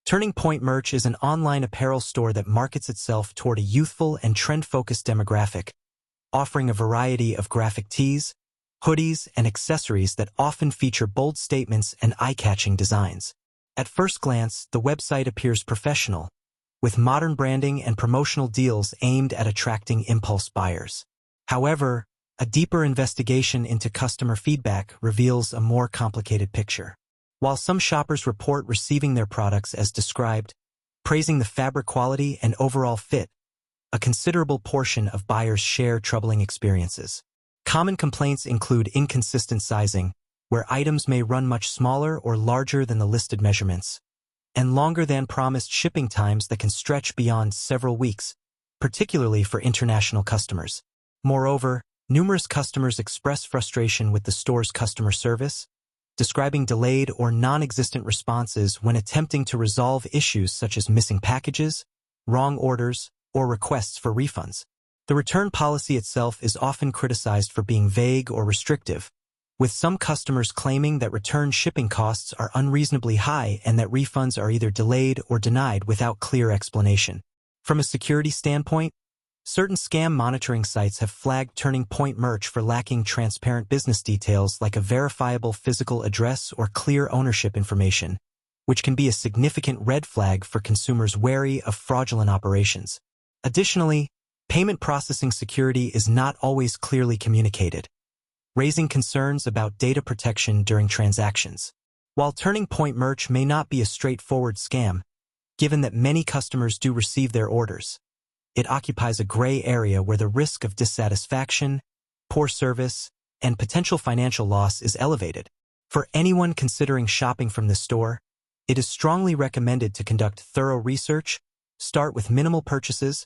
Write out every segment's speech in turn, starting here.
Turning Point Merch is an online apparel store that markets itself toward a youthful and trend-focused demographic, offering a variety of graphic tees, hoodies, and accessories that often feature bold statements and eye-catching designs. At first glance, the website appears professional, with modern branding and promotional deals aimed at attracting impulse buyers. However, a deeper investigation into customer feedback reveals a more complicated picture. While some shoppers report receiving their products as described, praising the fabric quality and overall fit, a considerable portion of buyers share troubling experiences. Common complaints include inconsistent sizing, where items may run much smaller or larger than the listed measurements, and longer than promised shipping times that can stretch beyond several weeks, particularly for international customers. Moreover, numerous customers express frustration with the store's customer service, describing delayed or non-existent responses when attempting to resolve issues such as missing packages, wrong orders, or requests for refunds. The return policy itself is often criticized for being vague or restrictive, with some customers claiming that return shipping costs are unreasonably high and that refunds are either delayed or denied without clear explanation. From a security standpoint, certain scam monitoring sites have flagged Turning Point Merch for lacking transparent business details like a verifiable physical address or clear ownership information, which can be a significant red flag for consumers wary of fraudulent operations. Additionally, payment processing security is not always clearly communicated, raising concerns about data protection during transactions. While Turning Point Merch may not be a straightforward scam, given that many customers do receive their orders, it occupies a gray area where the risk of dissatisfaction, poor service, and potential financial loss is elevated. For anyone considering shopping from this store, it is strongly recommended to conduct thorough research, start with minimal purchases,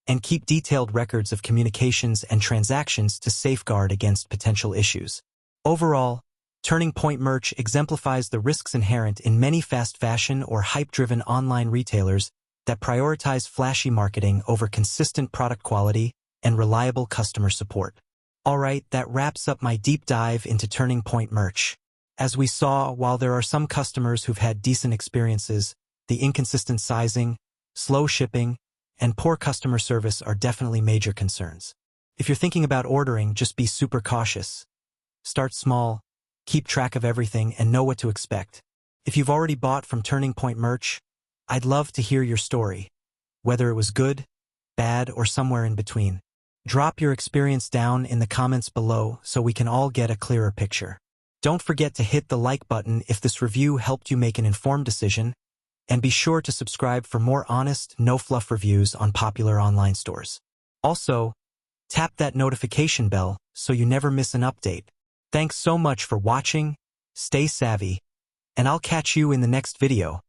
and keep detailed records of communications and transactions to safeguard against potential issues. Overall, Turning Point Merch exemplifies the risks inherent in many fast fashion or hype-driven online retailers that prioritize flashy marketing over consistent product quality and reliable customer support. Alright, that wraps up my deep dive into Turning Point Merch. As we saw, while there are some customers who've had decent experiences, the inconsistent sizing, slow shipping, and poor customer service are definitely major concerns. If you're thinking about ordering, just be super cautious. Start small, keep track of everything, and know what to expect. If you've already bought from Turning Point Merch, I'd love to hear your story, whether it was good, bad, or somewhere in between. Drop your experience down in the comments below so we can all get a clearer picture. Don't forget to hit the like button if this review helped you make an informed decision, and be sure to subscribe for more honest, no-fluff reviews on popular online stores. Also, tap that notification bell so you never miss an update. Thanks so much for watching, stay savvy, and I'll catch you in the next video.